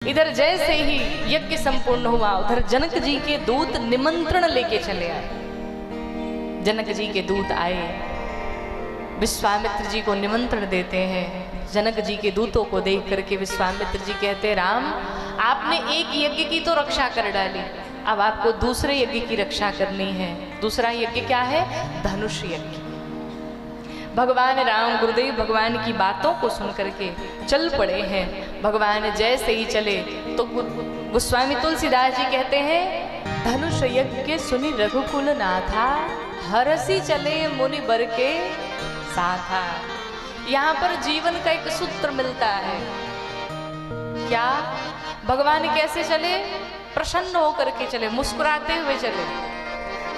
इधर जैसे ही यज्ञ संपूर्ण हुआ उधर जनक जी के दूत निमंत्रण लेके चले आए। जनक जी के दूत आए, विश्वामित्र जी को निमंत्रण देते हैं। जनक जी के दूतों को देख करके विश्वामित्र जी कहते, राम आपने एक यज्ञ की तो रक्षा कर डाली, अब आपको दूसरे यज्ञ की रक्षा करनी है। दूसरा यज्ञ क्या है? धनुष यज्ञ। भगवान राम गुरुदेव भगवान की बातों को सुन करके चल पड़े हैं। भगवान जैसे ही चले तो गोस्वामी तुलसीदास जी कहते हैं, धनुष यज्ञ सुनी रघुकुल नाथा, हरसी चले मुनि बर के साथा। यहाँ पर जीवन का एक सूत्र मिलता है। क्या? भगवान कैसे चले? प्रसन्न होकर के चले, मुस्कुराते हुए चले।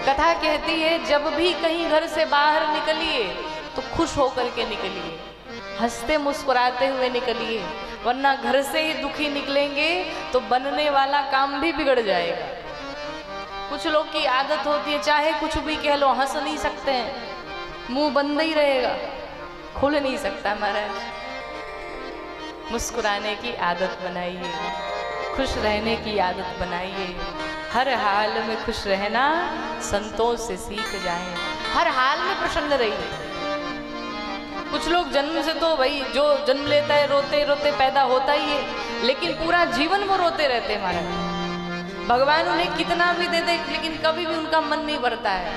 कथा कहती है, जब भी कहीं घर से बाहर निकलिए तो खुश होकर के निकलिए, हंसते मुस्कुराते हुए निकलिए, वरना घर से ही दुखी निकलेंगे तो बनने वाला काम भी बिगड़ जाएगा। कुछ लोग की आदत होती है, चाहे कुछ भी कह लो हंस नहीं सकते हैं, मुंह बंद ही रहेगा, खुल नहीं सकता। महाराज मुस्कुराने की आदत बनाइए, खुश रहने की आदत बनाइए। हर हाल में खुश रहना संतों से सीख जाएं। हर हाल में प्रसन्न रहिए। कुछ लोग जन्म से तो भाई जो जन्म लेता है रोते रोते पैदा होता ही है, लेकिन पूरा जीवन वो रोते रहते हैं। महाराज भगवान उन्हें कितना भी दे दे लेकिन कभी भी उनका मन नहीं भरता है।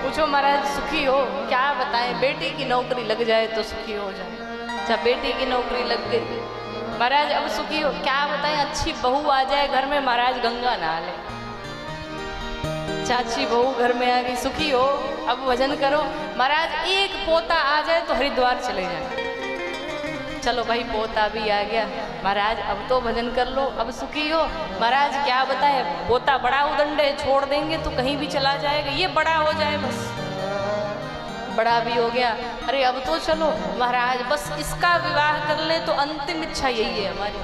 पूछो महाराज सुखी हो? क्या बताएं, बेटी की नौकरी लग जाए तो सुखी हो जाए। अच्छा बेटी की नौकरी लग गई, महाराज अब सुखी हो? क्या बताएं, अच्छी बहू आ जाए घर में, महाराज गंगा नहा ले। चाची बहू घर में आ गई, सुखी हो? अब भजन करो। महाराज एक पोता आ जाए तो हरिद्वार चले जाए। चलो भाई पोता भी आ गया, महाराज अब तो भजन कर लो, अब सुखी हो? महाराज क्या बताए, पोता बड़ा उदंड है, छोड़ देंगे तो कहीं भी चला जाएगा, ये बड़ा हो जाए बस। बड़ा भी हो गया, अरे अब तो चलो महाराज बस इसका विवाह कर ले तो अंतिम इच्छा यही है हमारी,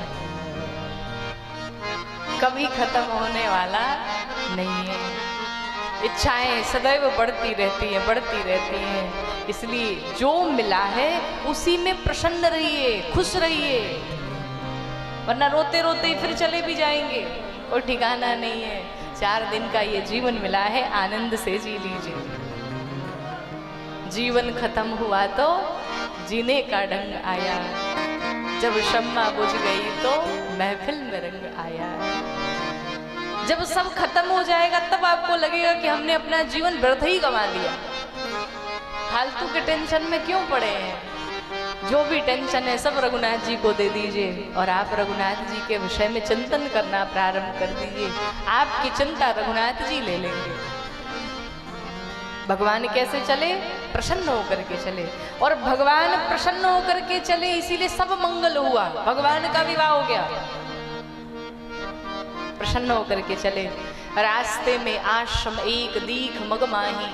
कभी खत्म होने वाला नहीं है। इच्छाएं सदैव बढ़ती रहती हैं, बढ़ती रहती हैं। इसलिए जो मिला है उसी में प्रसन्न रहिए, खुश रहिए, वरना रोते रोते फिर चले भी जाएंगे, कोई ठिकाना नहीं है। 4 दिन का ये जीवन मिला है, आनंद से जी लीजिए। जीवन खत्म हुआ तो जीने का ढंग आया, जब शम्मा बुझ गई तो महफिल में रंग आया। जब सब खत्म हो जाएगा तब आपको लगेगा कि हमने अपना जीवन व्यर्थ ही गंवा दिया। फालतू के टेंशन में क्यों पड़े हैं? जो भी टेंशन है सब रघुनाथ जी को दे दीजिए और आप रघुनाथ जी के विषय में चिंतन करना प्रारंभ कर दीजिए। आपकी चिंता रघुनाथ जी ले लेंगे। भगवान कैसे चले? प्रसन्न होकर के चले, और भगवान प्रसन्न होकर के चले इसीलिए सब मंगल हुआ। भगवान का विवाह हो गया, प्रसन्न होकर के चले। रास्ते में आश्रम एक दीख मगमाही,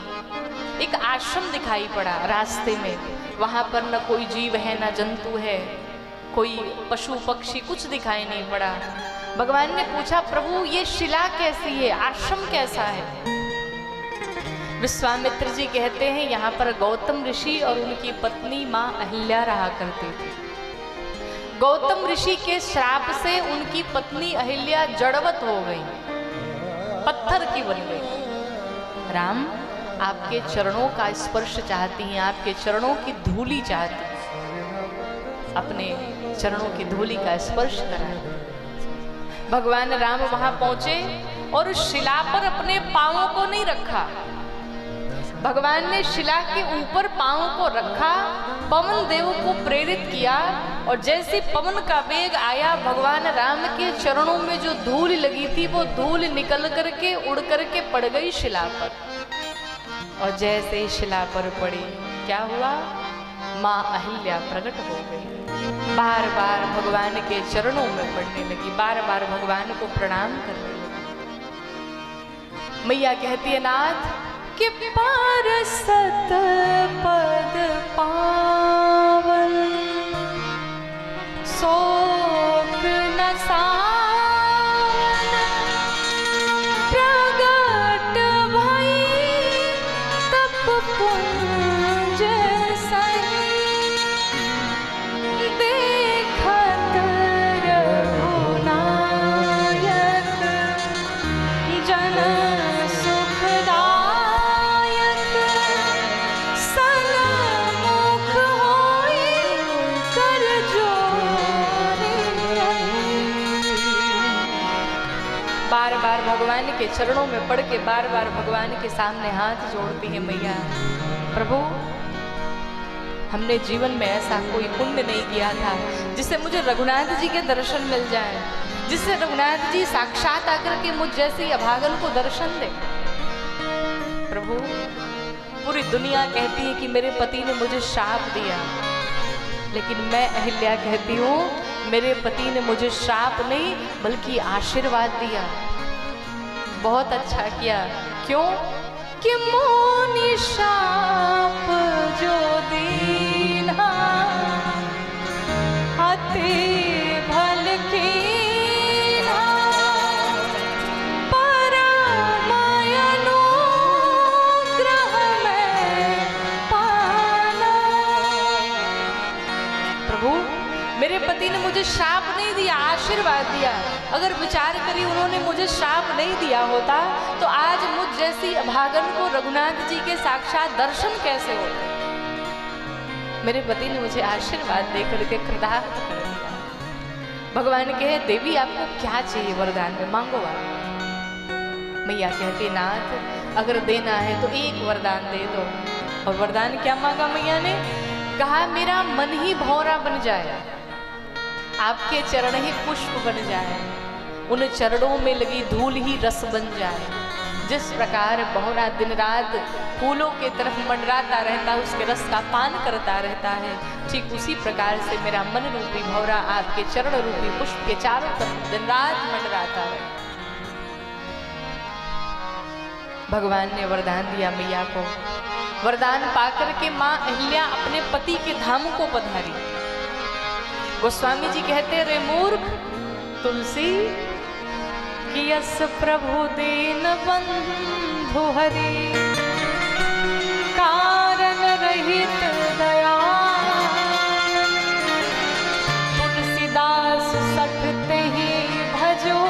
एक आश्रम दिखाई पड़ा रास्ते में। वहां पर न कोई जीव है न जंतु है, कोई पशु पक्षी कुछ दिखाई नहीं पड़ा। भगवान ने पूछा, प्रभु ये शिला कैसी है, आश्रम कैसा है? विश्वामित्र जी कहते हैं, यहाँ पर गौतम ऋषि और उनकी पत्नी माँ अहिल्या रहा करते थे। गौतम ऋषि के श्राप से उनकी पत्नी अहिल्या जड़वत हो गई, पत्थर की बन गई। राम आपके चरणों का स्पर्श चाहती हैं, आपके चरणों की धूली चाहती हैं, अपने चरणों की धूली का स्पर्श कराएं। भगवान राम वहां पहुंचे और उस शिला पर अपने पांवों को नहीं रखा। भगवान ने शिला के ऊपर पांव को रखा, पवन देव को प्रेरित किया, और जैसे पवन का वेग आया भगवान राम के चरणों में जो धूल लगी थी वो धूल निकल करके उड़ करके पड़ गई शिला पर। और जैसे ही शिला पर पड़ी क्या हुआ? माँ अहिल्या प्रकट हो गई, बार बार भगवान के चरणों में पड़ने लगी, बार बार भगवान को प्रणाम करने लगी। मैया कहती है, नाथ कि पारसत पद पावन शोक न सावन, प्रगट भई तप पुंज सही, देखत रघुनाथ बार बार भगवान के चरणों में पड़ के बार बार भगवान के सामने हाथ जोड़ती है, मैया प्रभु हमने जीवन में ऐसा कोई पुण्य नहीं किया था जिससे मुझे रघुनाथ जी के दर्शन मिल जाए, जिससे रघुनाथ जी साक्षात आकर के मुझ जैसी अभागन को दर्शन दे। प्रभु पूरी दुनिया कहती है कि मेरे पति ने मुझे श्राप दिया, लेकिन मैं अहिल्या कहती हूँ मेरे पति ने मुझे श्राप नहीं बल्कि आशीर्वाद दिया। बहुत अच्छा किया। क्यों? कि मोनि श्राप जो दीना अति भल की मेरे पति ने मुझे श्राप नहीं दिया, आशीर्वाद दिया। अगर विचार करी उन्होंने मुझे श्राप नहीं दिया होता तो आज मुझ जैसी अभागन को रघुनाथ जी के साक्षात दर्शन कैसे होते। मेरे पति ने मुझे आशीर्वाद देकर के कृतार्थ कर दिया। भगवान कहे देवी आपको क्या चाहिए वरदान में, मांगो आप। मैया कहती नाथ अगर देना है तो एक वरदान दे दो। और वरदान क्या मांगा मैया ने? कहा मेरा मन ही भौरा बन जाए, आपके चरण ही पुष्प बन जाए, उन चरणों में लगी धूल ही रस बन जाए। जिस प्रकार भौरा दिन रात फूलों के तरफ मंडराता रहता है, उसके रस का पान करता रहता है, ठीक उसी प्रकार से मेरा मन रूपी भौरा आपके चरण रूपी पुष्प के चारों तरफ दिन रात मंडराता है। भगवान ने वरदान दिया मैया को। वरदान पाकर के माँ अहिल्या अपने पति के धाम को पधारी। गोस्वामी जी कहते रे मूर्ख तुलसी कि यस प्रभु दीन बंधु हरि कारण रहित दया तुलसीदास सठते ही भजो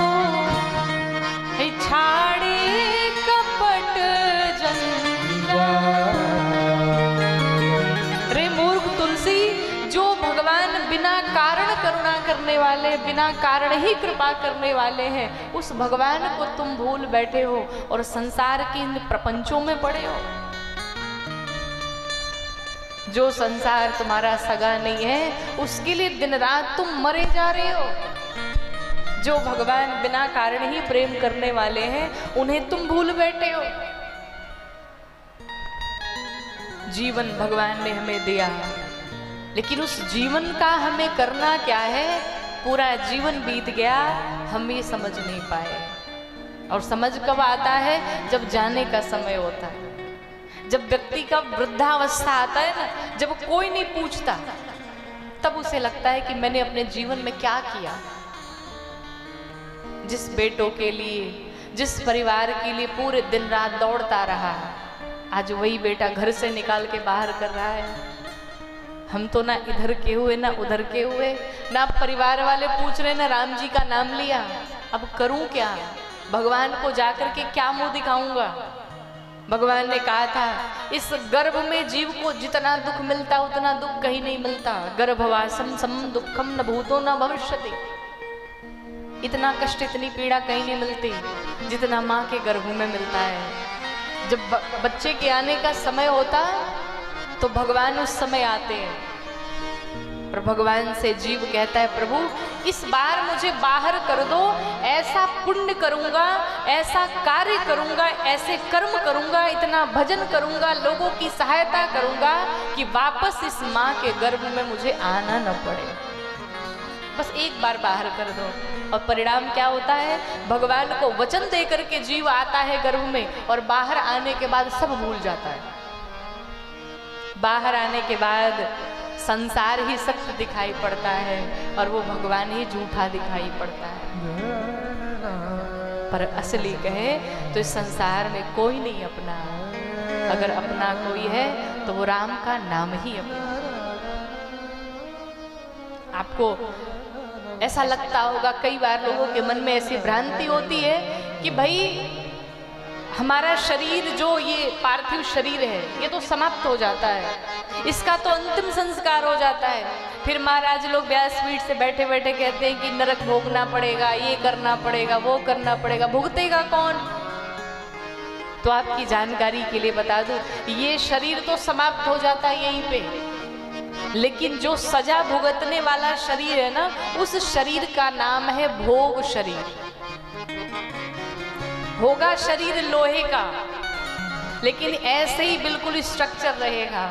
छाड़ी कपट जंजा। रे मूर्ख तुलसी, जो भगवान बिना कारण करुणा करने वाले, बिना कारण ही कृपा करने वाले हैं, उस भगवान को तुम भूल बैठे हो और संसार के इन प्रपंचों में पड़े हो। जो संसार तुम्हारा सगा नहीं है उसके लिए दिन रात तुम मरे जा रहे हो। जो भगवान बिना कारण ही प्रेम करने वाले हैं उन्हें तुम भूल बैठे हो। जीवन भगवान ने हमें दिया, लेकिन उस जीवन का हमें करना क्या है? पूरा जीवन बीत गया, हम ये समझ नहीं पाए। और समझ कब आता है? जब जाने का समय होता है, जब व्यक्ति का वृद्धावस्था आता है ना, जब कोई नहीं पूछता, तब उसे लगता है कि मैंने अपने जीवन में क्या किया। जिस बेटों के लिए, जिस परिवार के लिए पूरे दिन रात दौड़ता रहा, आज वही बेटा घर से निकाल के बाहर कर रहा है। हम तो ना इधर के हुए ना उधर के हुए, ना परिवार वाले पूछ रहे, ना राम जी का नाम लिया। अब करूं क्या? भगवान को जाकर के क्या मुंह दिखाऊंगा? भगवान ने कहा था इस गर्भ में जीव को जितना दुख मिलता उतना दुख कहीं नहीं मिलता। गर्भवासम सम दुखम न भूतो न भविष्यति। इतना कष्ट, इतनी पीड़ा कहीं नहीं मिलती जितना माँ के गर्भ में मिलता है। जब बच्चे के आने का समय होता तो भगवान उस समय आते हैं, पर भगवान से जीव कहता है प्रभु इस बार मुझे बाहर कर दो, ऐसा पुण्य करूंगा, ऐसा कार्य करूंगा, ऐसे कर्म करूंगा, इतना भजन करूंगा, लोगों की सहायता करूंगा कि वापस इस माँ के गर्भ में मुझे आना न पड़े। बस एक बार बाहर कर दो। और परिणाम क्या होता है? भगवान को वचन दे करके जीव आता है गर्भ में और बाहर आने के बाद सब भूल जाता है। बाहर आने के बाद संसार ही सत्य दिखाई पड़ता है और वो भगवान ही झूठा दिखाई पड़ता है। पर असली कहे तो इस संसार में कोई नहीं अपना। अगर अपना कोई है तो वो राम का नाम ही अपना। आपको ऐसा लगता होगा, कई बार लोगों के मन में ऐसी भ्रांति होती है कि भाई हमारा शरीर जो ये पार्थिव शरीर है ये तो समाप्त हो जाता है, इसका तो अंतिम संस्कार हो जाता है, फिर महाराज लोग व्यासपीठ से बैठे बैठे कहते हैं कि नरक भोगना पड़ेगा, ये करना पड़ेगा, वो करना पड़ेगा, भुगतेगा कौन? तो आपकी जानकारी के लिए बता दूं, ये शरीर तो समाप्त हो जाता है यहीं पे, लेकिन जो सजा भुगतने वाला शरीर है ना, उस शरीर का नाम है भोग शरीर। होगा शरीर लोहे का, लेकिन ऐसे ही बिल्कुल स्ट्रक्चर रहेगा,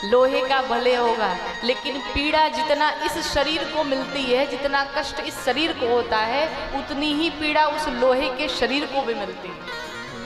लोहे का भले होगा, लेकिन पीड़ा जितना इस शरीर को मिलती है, जितना कष्ट इस शरीर को होता है, उतनी ही पीड़ा उस लोहे के शरीर को भी मिलती है।